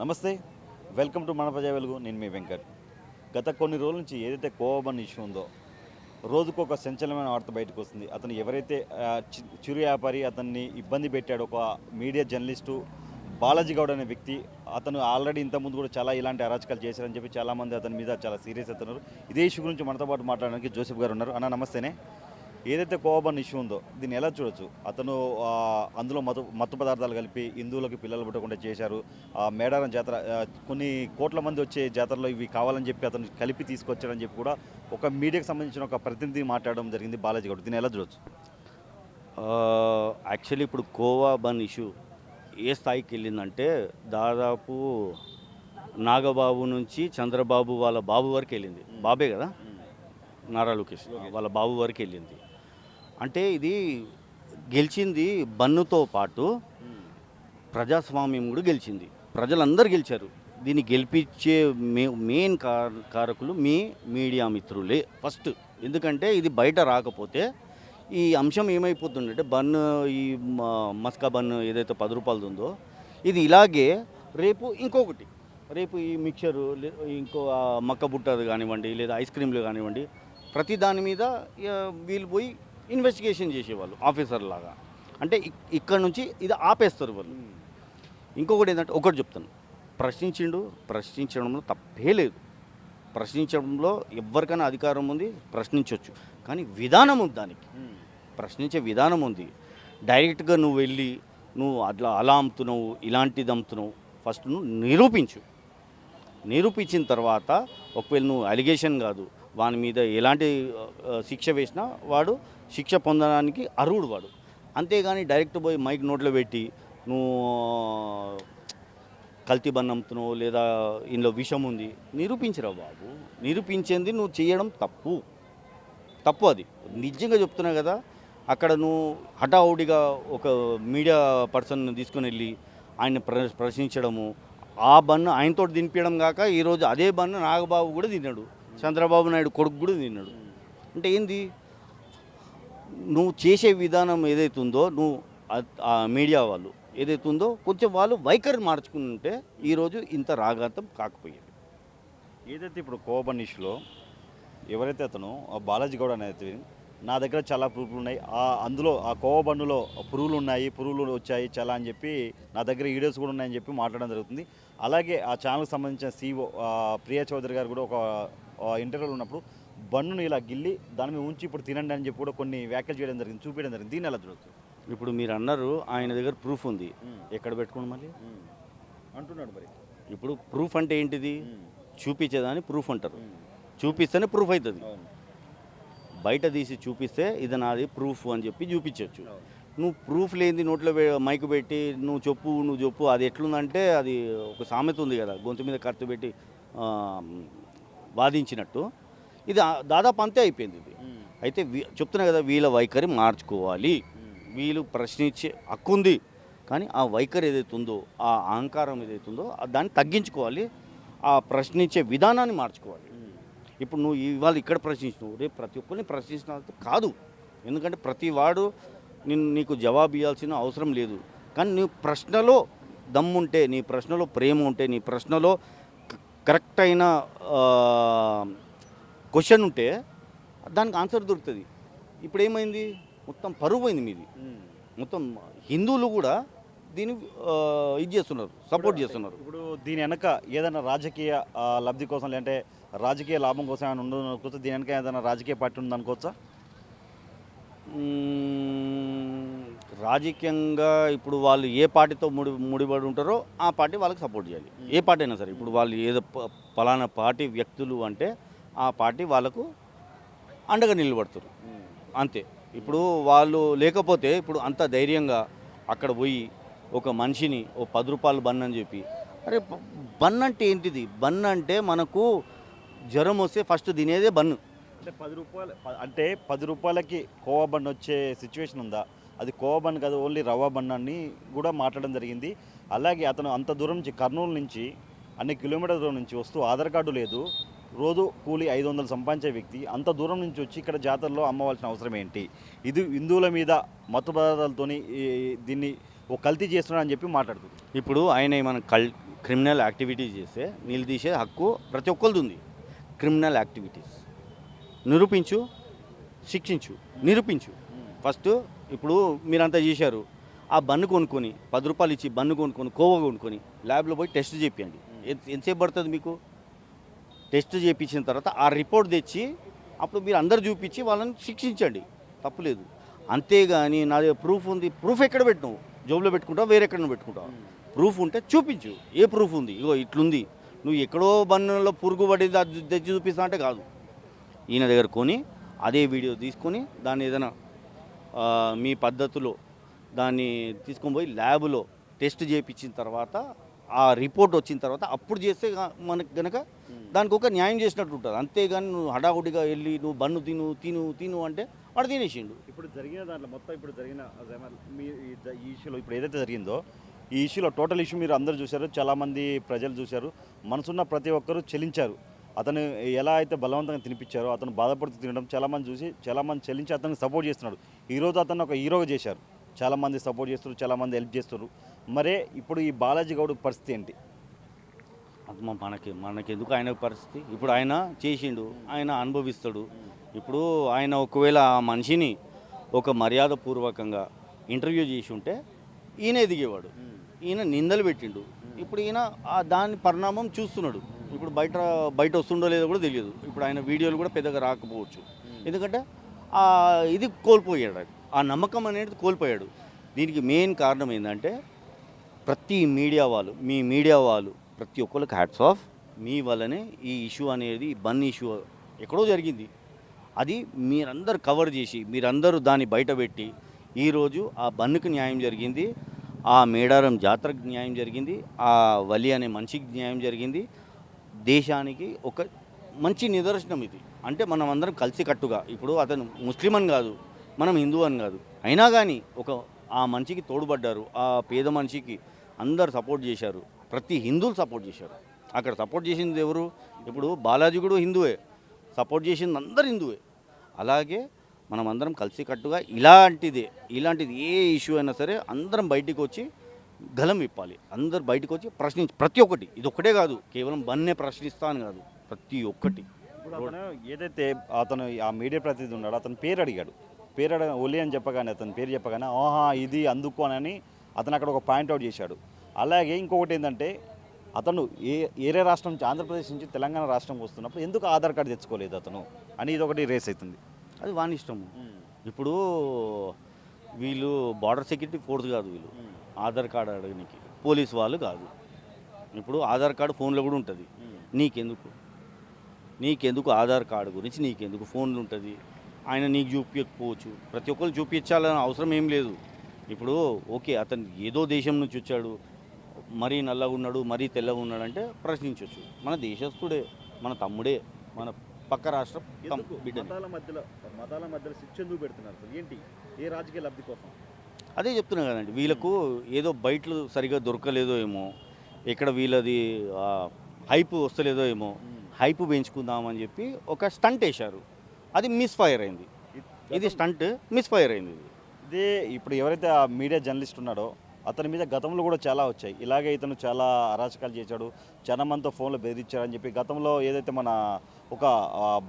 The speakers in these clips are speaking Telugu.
నమస్తే, వెల్కమ్ టు మన ప్రజా వెలుగు. నేను మీ వెంకట్. గత కొన్ని రోజుల నుంచి ఏదైతే కోవబన్ ఇష్యూ ఉందో రోజుకు ఒక సంచలనమైన వార్త బయటకు వస్తుంది. అతను ఎవరైతే చిరు వ్యాపారి అతన్ని ఇబ్బంది పెట్టాడు, ఒక మీడియా జర్నలిస్టు బాలాజీ గౌడ్ అనే వ్యక్తి. అతను ఆల్రెడీ ఇంతకుముందు కూడా చాలా ఇలాంటి అరాచకాలు చేశారని చెప్పి చాలామంది అతని మీద చాలా సీరియస్ అవుతున్నారు. ఇదే ఇష్యూ గురించి మనతో పాటు మాట్లాడడానికి జోసెఫ్ గారు ఉన్నారు. అన్న నమస్తేనే. ఏదైతే కోవబన్ ఇష్యూ ఉందో దీన్ని ఎలా చూడొచ్చు? అతను అందులో మత్తు పదార్థాలు కలిపి హిందువులకి పిల్లలు పుట్టకుండా చేశారు. మేడారం జాతర కొన్ని కోట్ల మంది వచ్చే జాతరలో ఇవి కావాలని చెప్పి అతను కలిపి తీసుకొచ్చాడని చెప్పి కూడా ఒక మీడియాకి సంబంధించిన ఒక ప్రతినిధి మాట్లాడడం జరిగింది, బాలాజీ గౌడ్. దీన్ని ఎలా చూడొచ్చు? యాక్చువల్లీ ఇప్పుడు కోవా బన్ ఇష్యూ ఏ స్థాయికి వెళ్ళిందంటే దాదాపు నాగబాబు నుంచి చంద్రబాబు వాళ్ళ బాబు వరకు వెళ్ళింది. బాబే కదా, నారా లోకేష్ వాళ్ళ బాబు వరకు వెళ్ళింది. అంటే ఇది గెలిచింది బన్నుతో పాటు ప్రజాస్వామ్యం కూడా గెలిచింది. ప్రజలందరూ గెలిచారు. దీన్ని గెలిపించే మెయిన్ కారకులు మీ మీడియా మిత్రులే ఫస్ట్. ఎందుకంటే ఇది బయట రాకపోతే ఈ అంశం ఏమైపోతుందంటే బన్ను, ఈ మస్కా బన్ను ఏదైతే 10 రూపాయలది ఉందో ఇది ఇలాగే రేపు ఇంకొకటి, రేపు ఈ మిక్చరు, ఇంకో మక్క బుట్టది కానివ్వండి, లేదా ఐస్ క్రీమ్లు కానివ్వండి, ప్రతి దాని మీద వీళ్ళు పోయి ఇన్వెస్టిగేషన్ చేసేవాళ్ళు ఆఫీసర్ లాగా. అంటే ఇక్కడ నుంచి ఇది ఆపేస్తారు వాళ్ళు. ఇంకొకటి ఏంటంటే ఒకటి చెప్తాను, ప్రశ్నించడంలో తప్పే లేదు. ప్రశ్నించడంలో ఎవరికైనా అధికారం ఉంది, ప్రశ్నించవచ్చు. కానీ విధానం ఉంది, దానికి ప్రశ్నించే విధానం ఉంది. డైరెక్ట్గా నువ్వు వెళ్ళి నువ్వు అలా అమ్ముతున్నావు, ఇలాంటిది అమ్ముతున్నావు, ఫస్ట్ నువ్వు నిరూపించిన తర్వాత ఒకవేళ నువ్వు అలిగేషన్ కాదు, వాని మీద ఎలాంటి శిక్ష వేసినా వాడు శిక్ష పొందడానికి అర్హుడు వాడు. అంతేగాని డైరెక్ట్ పోయి మైక్ నోట్లో పెట్టి నువ్వు కల్తీ బన్ను అమ్ముతున్నావు లేదా ఇందులో విషం ఉంది నిరూపించరా బాబు. నిరూపించింది నువ్వు చేయడం తప్పు. అది నిజంగా చెప్తున్నా కదా. అక్కడ నువ్వు హఠావుడిగా ఒక మీడియా పర్సన్ తీసుకుని వెళ్ళి ఆయన్ని ప్రశ్నించడము, ఆ బన్ను ఆయనతో తినిపించడం కాక ఈరోజు అదే బన్ను నాగబాబు కూడా తిన్నాడు, చంద్రబాబు నాయుడు కొడుకు కూడా తిన్నాడు. అంటే ఏంది, నువ్వు చేసే విధానం ఏదైతే ఉందో, నువ్వు ఆ మీడియా వాళ్ళు ఏదైతే ఉందో కొంచెం వాళ్ళు వైఖరి మార్చుకుంటే ఈరోజు ఇంత రాఘాతం కాకపోయేది. ఏదైతే ఇప్పుడు కోవబన్ ఇష్యూలో ఎవరైతే అతను బాలాజీ గౌడ్ అనేది, నా దగ్గర చాలా ప్రూఫ్లు ఉన్నాయి, అందులో ఆ కోవబన్నులో పురుగులు వచ్చాయి చాలా అని చెప్పి నా దగ్గర వీడియోస్ కూడా ఉన్నాయని చెప్పి మాట్లాడడం జరుగుతుంది. అలాగే ఆ ఛానల్కి సంబంధించిన CEO ప్రియా చౌదరి గారు కూడా ఒక ఇంటర్వ్యూలో ఉన్నప్పుడు బన్నును ఇలా గిల్లి దాని మీద ఉంచి ఇప్పుడు తినండి అని చెప్పి కూడా కొన్ని వ్యాఖ్యలు చేయడం జరిగింది, చూపించడం జరిగింది. దీన్ని ఎలా చూడవచ్చు? ఇప్పుడు మీరు అన్నారు ఆయన దగ్గర ప్రూఫ్ ఉంది, ఎక్కడ పెట్టుకోండి మళ్ళీ అంటున్నాడు. మరి ఇప్పుడు ప్రూఫ్ అంటే ఏంటిది? చూపించేదాన్ని ప్రూఫ్ అంటారు. చూపిస్తేనే ప్రూఫ్ అవుతుంది. బయట తీసి చూపిస్తే ఇది నాది ప్రూఫ్ అని చెప్పి చూపించవచ్చు. నువ్వు ప్రూఫ్ లేనిది నోట్లో మైకు పెట్టి నువ్వు చెప్పు అది ఎట్లుందంటే అది ఒక సామెత ఉంది కదా, గొంతు మీద కత్తి పెట్టి వాదించినట్టు. ఇది దాదాపు అంతే అయిపోయింది ఇది. అయితే చెప్తున్నా కదా, వీళ్ళ వైఖరి మార్చుకోవాలి. వీళ్ళు ప్రశ్నించే హక్కు ఉంది, కానీ ఆ వైఖరి ఏదైతే ఉందో, ఆ అహంకారం ఏదైతే ఉందో దాన్ని తగ్గించుకోవాలి. ఆ ప్రశ్నించే విధానాన్ని మార్చుకోవాలి. ఇప్పుడు నువ్వు ఇవాళ ఇక్కడ ప్రశ్నించినావు, రేపు ప్రతి ఒక్కరిని ప్రశ్నించిన కాదు. ఎందుకంటే ప్రతి వాడు నీకు జవాబు ఇవ్వాల్సిన అవసరం లేదు. కానీ నీ ప్రశ్నలో దమ్ముంటే, నీ ప్రశ్నలో ప్రేమ ఉంటే, నీ ప్రశ్నలో కరెక్ట్ అయిన క్వశ్చన్ ఉంటే దానికి ఆన్సర్ దొరుకుతుంది. ఇప్పుడు ఏమైంది, మొత్తం పరువు పోయింది మీది. మొత్తం హిందువులు కూడా దీన్ని ఇది చేస్తున్నారు, సపోర్ట్ చేస్తున్నారు. ఇప్పుడు దీని వెనక ఏదైనా రాజకీయ లబ్ధి కోసం, లేదంటే రాజకీయ లాభం కోసం ఏమైనా ఉండదనుకోవచ్చా? దీని వెనక ఏదైనా రాజకీయ పార్టీ ఉందనుకోవచ్చా? రాజకీయంగా ఇప్పుడు వాళ్ళు ఏ పార్టీతో ముడిపడి ఉంటారో ఆ పార్టీ వాళ్ళకి సపోర్ట్ చేయాలి. ఏ పార్టీ అయినా సరే. ఇప్పుడు వాళ్ళు ఏదో పలానా పార్టీ వ్యక్తులు అంటే ఆ పార్టీ వాళ్ళకు అండగా నిలబడతారు, అంతే. ఇప్పుడు వాళ్ళు లేకపోతే ఇప్పుడు అంత ధైర్యంగా అక్కడ పోయి ఒక మనిషిని 10 రూపాయలు బన్ అని చెప్పి, అరే బన్ అంటే ఏంటిది? బన్ అంటే మనకు జ్వరం వస్తే ఫస్ట్ తినేదే బన్ను. అంటే 10 రూపాయలు అంటే 10 రూపాయలకి కోవా బన్ వచ్చే సిచ్యువేషన్ ఉందా? అది కోవా బన్ కాదు, ఓన్లీ రవ్వ బన్ అని కూడా మాట్లాడడం జరిగింది. అలాగే అతను అంత దూరం నుంచి, కర్నూలు నుంచి అన్ని కిలోమీటర్ల దూరం నుంచి వస్తూ ఆధార్ కార్డు లేదు, రోజు కూలి 500 సంపాదించే వ్యక్తి అంత దూరం నుంచి వచ్చి ఇక్కడ జాతరలో అమ్మవలసిన అవసరం ఏంటి? ఇది హిందువుల మీద మత్తు పదార్థాలతోని దీన్ని ఒక కల్తీ చేస్తున్నాడు అని చెప్పి మాట్లాడుతుంది. ఇప్పుడు ఆయన ఏమైనా క్రిమినల్ యాక్టివిటీస్ చేస్తే నిలదీసే హక్కు ప్రతి ఒక్కరిది ఉంది. క్రిమినల్ యాక్టివిటీస్ నిరూపించు, శిక్షించు, నిరూపించు. ఫస్ట్ ఇప్పుడు మీరంతా చేశారు, ఆ బన్ను కొనుక్కొని 10 రూపాయలు ఇచ్చి బన్ను కొనుక్కొని కోవా కొనుక్కొని ల్యాబ్లో పోయి టెస్ట్ చేయండి. ఎంతసేపు పడుతుంది మీకు? టెస్ట్ చేయించిన తర్వాత ఆ రిపోర్ట్ తెచ్చి అప్పుడు మీరు అందరు చూపించి వాళ్ళని శిక్షించండి, తప్పులేదు. అంతేగాని నా దగ్గర ప్రూఫ్ ఉంది, ప్రూఫ్ ఎక్కడ పెట్టినావు? జోబులో పెట్టుకుంటావు, వేరెక్కడ పెట్టుకుంటావు? ప్రూఫ్ ఉంటే చూపించు. ఏ ప్రూఫ్ ఉంది? ఇగో ఇట్లుంది, నువ్వు ఎక్కడో బన్నులో పురుగు పడింది అది తెచ్చి చూపిస్తా అంటే కాదు. ఈయన దగ్గర కొని అదే వీడియో తీసుకొని దాన్ని ఏదైనా మీ పద్ధతిలో దాన్ని తీసుకొని పోయి ల్యాబ్లో టెస్ట్ చేయించిన తర్వాత ఆ రిపోర్ట్ వచ్చిన తర్వాత అప్పుడు చేస్తే మనకు గనక దానికి ఒక న్యాయం చేసినట్టు ఉంటుంది. అంతేగాని నువ్వు హడావుడిగా వెళ్ళి నువ్వు బన్ను తిను అంటే వాడు తినేసిండు. ఇప్పుడు జరిగిన దాంట్లో మొత్తం ఇప్పుడు జరిగిన మీ ఈ ఇష్యూలో ఇప్పుడు ఏదైతే జరిగిందో ఈ ఇష్యూలో టోటల్ ఇష్యూ మీరు అందరూ చూశారు, చాలామంది ప్రజలు చూశారు, మనసున్న ప్రతి ఒక్కరూ చెల్లించారు. అతను ఎలా అయితే బలవంతంగా తినిపించారో అతను బాధపడుతూ తినడం చాలామంది చూసి చాలామంది చెల్లించి అతనికి సపోర్ట్ చేస్తున్నాడు. ఈరోజు అతను ఒక హీరోగా చేశారు, చాలామంది సపోర్ట్ చేస్తున్నారు, చాలామంది హెల్ప్ చేస్తున్నారు. మరే ఇప్పుడు ఈ బాలాజీ గౌడ్ పరిస్థితి ఏంటి? మనకెందుకు ఆయన పరిస్థితి? ఇప్పుడు ఆయన చేసిండు, ఆయన అనుభవిస్తాడు. ఇప్పుడు ఆయన ఒకవేళ ఆ మనిషిని ఒక మర్యాదపూర్వకంగా ఇంటర్వ్యూ చేసి ఉంటే ఈయన ఎదిగేవాడు. ఈయన నిందలు పెట్టిండు. ఇప్పుడు ఈయన దాని పరిణామం చూస్తున్నాడు. ఇప్పుడు బయట వస్తుండో లేదో కూడా తెలియదు. ఇప్పుడు ఆయన వీడియోలు కూడా పెద్దగా రాకపోవచ్చు. ఎందుకంటే ఇది కోల్పోయాడు, ఆ నమ్మకం అనేది కోల్పోయాడు. దీనికి మెయిన్ కారణం ఏంటంటే ప్రతి మీడియా వాళ్ళు ప్రతి ఒక్కరికి హ్యాట్స్ ఆఫ్. మీ వల్లనే ఈ ఇష్యూ అనేది బన్ ఇష్యూ ఎక్కడో జరిగింది, అది మీరందరూ కవర్ చేసి మీరందరూ దాన్ని బయటపెట్టి ఈరోజు ఆ బన్నుకి న్యాయం జరిగింది, ఆ మేడారం జాతరకు న్యాయం జరిగింది, ఆ వలి అనే మనిషికి న్యాయం జరిగింది. దేశానికి ఒక మంచి నిదర్శనం ఇది. అంటే మనం అందరం కలిసికట్టుగా, ఇప్పుడు అతను ముస్లిం అని కాదు, మనం హిందూ అని కాదు, అయినా కానీ ఆ మనిషికి తోడ్పడ్డారు. ఆ పేద మనిషికి అందరు సపోర్ట్ చేశారు, ప్రతి హిందువులు సపోర్ట్ చేశారు. అక్కడ సపోర్ట్ చేసింది ఎవరు? ఇప్పుడు బాలాజీ కూడా హిందువే, సపోర్ట్ చేసింది అందరు హిందువే. అలాగే మనం అందరం కలిసికట్టుగా ఇలాంటిది ఏ ఇష్యూ అయినా సరే అందరం బయటికి వచ్చి గలం విప్పాలి. అందరు బయటకు వచ్చి ప్రతి ఒక్కటి, ఇది ఒక్కటే కాదు, కేవలం బన్నే ప్రశ్నిస్తాను కాదు, ప్రతి ఒక్కటి. ఇప్పుడు అతను ఏదైతే అతను ఆ మీడియా ప్రతినిధి ఉన్నాడో అతను పేరు అడిగాడు, ఒలి అని చెప్పగానే అతని పేరు చెప్పగానే ఆహా ఇది అందుకు అని అతను అక్కడ ఒక పాయింట్అవుట్ చేశాడు. అలాగే ఇంకొకటి ఏంటంటే అతను ఏరే రాష్ట్రం నుంచి ఆంధ్రప్రదేశ్ నుంచి తెలంగాణ రాష్ట్రంకి వస్తున్నప్పుడు ఎందుకు ఆధార్ కార్డు తెచ్చుకోలేదు అతను అని ఇది ఒకటి రేస్ అవుతుంది. అది వాని ఇష్టము. ఇప్పుడు వీళ్ళు బార్డర్ సెక్యూరిటీ ఫోర్స్ కాదు, వీళ్ళు ఆధార్ కార్డు అడగడానికి పోలీస్ వాళ్ళు కాదు. ఇప్పుడు ఆధార్ కార్డు ఫోన్లో కూడా ఉంటుంది. నీకెందుకు ఆధార్ కార్డు గురించి నీకెందుకు ఫోన్లు ఉంటుంది? ఆయన నీకు చూపించకపోవచ్చు, ప్రతి ఒక్కరు చూపించాలని అవసరం ఏం లేదు. ఇప్పుడు ఓకే అతను ఏదో దేశం నుంచి వచ్చాడు, మరీ నల్లగా ఉన్నాడు, మరీ తెల్లగా ఉన్నాడు అంటే ప్రశ్నించవచ్చు. మన దేశస్థుడే, మన తమ్ముడే, మన పక్క రాష్ట్రం బిడ్డ. మతాల మధ్యలో శిక్ష ఎందుకు పెడుతున్నారు? ఏంటి ఏ రాజకీయ లబ్ధి కోసం? అదే చెప్తున్నా కదండి, వీళ్ళకు ఏదో బయటలు సరిగా దొరకలేదో ఏమో, ఇక్కడ వీళ్ళది హైప్ వస్తలేదో ఏమో, హైప్ పెంచుకుందామని చెప్పి ఒక స్టంట్ వేశారు, అది మిస్ఫైర్ అయింది. ఇది స్టంట్ మిస్ఫైర్ అయింది. ఇదే ఇప్పుడు ఎవరైతే ఆ మీడియా జర్నలిస్ట్ ఉన్నాడో అతని మీద గతంలో కూడా చాలా వచ్చాయి. ఇలాగే ఇతను చాలా అరాచకాలు చేశాడు, చాలా మందితో ఫోన్లో బెదిరించారని చెప్పి గతంలో ఏదైతే మన ఒక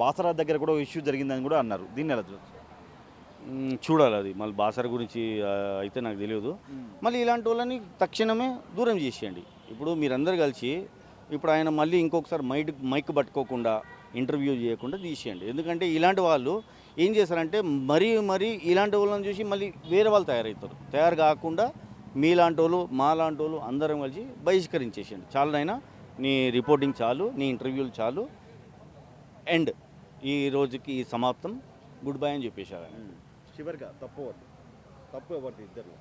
బాసరా దగ్గర కూడా ఇష్యూ జరిగిందని కూడా అన్నారు. దీన్ని ఎలా చూడాలి, అది మళ్ళీ బాసర గురించి అయితే నాకు తెలియదు. మళ్ళీ ఇలాంటి వాళ్ళని తక్షణమే దూరం చేసేయండి. ఇప్పుడు మీరందరూ కలిసి ఇప్పుడు ఆయన మళ్ళీ ఇంకొకసారి మైక్ పట్టుకోకుండా ఇంటర్వ్యూ చేయకుండా తీసేయండి. ఎందుకంటే ఇలాంటి వాళ్ళు ఏం చేస్తారంటే మరీ ఇలాంటి వాళ్ళని చూసి మళ్ళీ వేరే వాళ్ళు తయారు కాకుండా మీలాంటి వాళ్ళు మాలాంటి వాళ్ళు అందరం కలిసి బహిష్కరించేసేయండి. చాలనైనా నీ రిపోర్టింగ్ చాలు, నీ ఇంటర్వ్యూలు చాలు, ఎండ్, ఈ రోజుకి సమాప్తం, గుడ్ బై అని చెప్పేశారు. చివరిగా తప్పు ఎవరిది? ఇద్దరు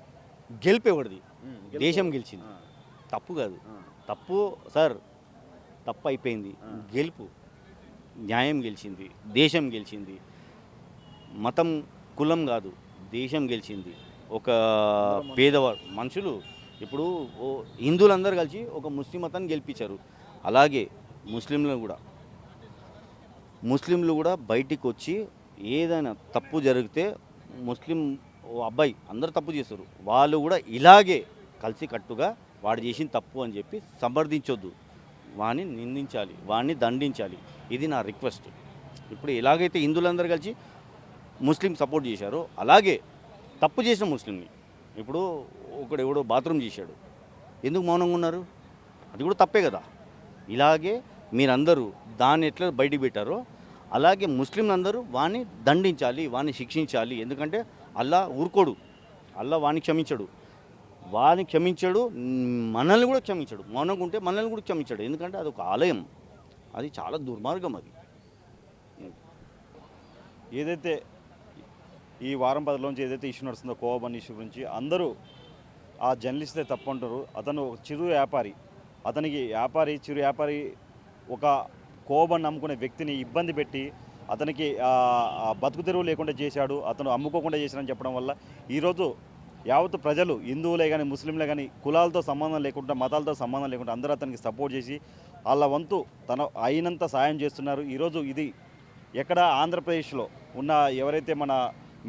గెలుపు ఎవరిది? దేశం గెలిచింది, తప్పు కాదు. తప్పు సార్, తప్పు అయిపోయింది. గెలుపు, న్యాయం గెలిచింది, దేశం గెలిచింది. మతం కులం కాదు, దేశం గెలిచింది. ఒక పేదవాడు మనుషులు, ఇప్పుడు హిందువులందరూ కలిసి ఒక ముస్లిం మతాన్ని గెలిపించారు. అలాగే ముస్లింలు కూడా బయటికి వచ్చి ఏదైనా తప్పు జరిగితే ముస్లిం అబ్బాయి అందరూ తప్పు చేస్తారు, వాళ్ళు కూడా ఇలాగే కలిసి కట్టుగా వాడు చేసిన తప్పు అని చెప్పి సమర్థించొద్దు, వాడిని నిందించాలి, వాడిని దండించాలి. ఇది నా రిక్వెస్ట్. ఇప్పుడు ఎలాగైతే హిందువులందరూ కలిసి ముస్లిం సపోర్ట్ చేశారో అలాగే తప్పు చేసిన ముస్లింని, ఇప్పుడు ఒకడు ఎవడో బాత్రూమ్ చేశాడు, ఎందుకు మౌనంగా ఉన్నారు? అది కూడా తప్పే కదా. ఇలాగే మీరందరూ దాన్ని ఎట్లా బయటికి పెట్టారో అలాగే ముస్లింలందరూ వాడిని దండించాలి, వాడిని శిక్షించాలి. ఎందుకంటే అల్లా ఊరుకోడు, అల్లా వాడిని క్షమించడు, వాడిని క్షమించాడు, మనల్ని కూడా క్షమించాడు. మౌనంగా ఉంటే మనల్ని కూడా క్షమించాడు. ఎందుకంటే అది ఒక ఆలయం, అది చాలా దుర్మార్గం అది. ఏదైతే ఈ వారం 10 రోజుల నుంచి ఏదైతే ఇష్యూ నడుస్తుందో కోవా బన్ ఇష్యూ గురించి అందరూ ఆ జర్నలిస్టే తప్పు అంటారు. అతను ఒక చిరు వ్యాపారి, అతనికి చిరు వ్యాపారి ఒక కోవా బన్ అమ్ముకునే వ్యక్తిని ఇబ్బంది పెట్టి అతనికి ఆ బతుకు తెరువు లేకుండా చేశాడు, అతను అమ్ముకోకుండా చేశాడని చెప్పడం వల్ల ఈరోజు యావత్ ప్రజలు, హిందువులే కానీ ముస్లింలే కానీ కులాలతో సంబంధం లేకుండా మతాలతో సంబంధం లేకుండా అందరూ అతనికి సపోర్ట్ చేసి వాళ్ళ వంతు తన అయినంత సాయం చేస్తున్నారు. ఈరోజు ఇది ఎక్కడ ఆంధ్రప్రదేశ్లో ఉన్న ఎవరైతే మన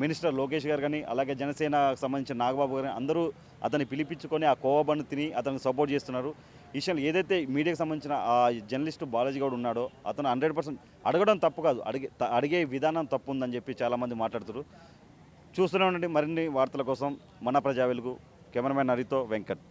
మినిస్టర్ లోకేష్ గారు కానీ అలాగే జనసేనకు సంబంధించిన నాగబాబు గారు అఅందరూ అతన్ని పిలిపించుకొని ఆ కోవా బన్ను తిని అతనికి సపోర్ట్ చేస్తున్నారు. ఈ విషయంలో ఏదైతే మీడియాకి సంబంధించిన ఆ జర్నలిస్టు బాలాజీ గౌడ్ ఉన్నాడో అతను 100% అడగడం తప్పు కాదు, అడిగే విధానం తప్పు ఉందని చెప్పి చాలామంది మాట్లాడుతారు. చూస్తూనే ఉండండి మరిన్ని వార్తల కోసం మన ప్రజా వెలుగు. కెమెరామెన్ హరితో వెంకట్.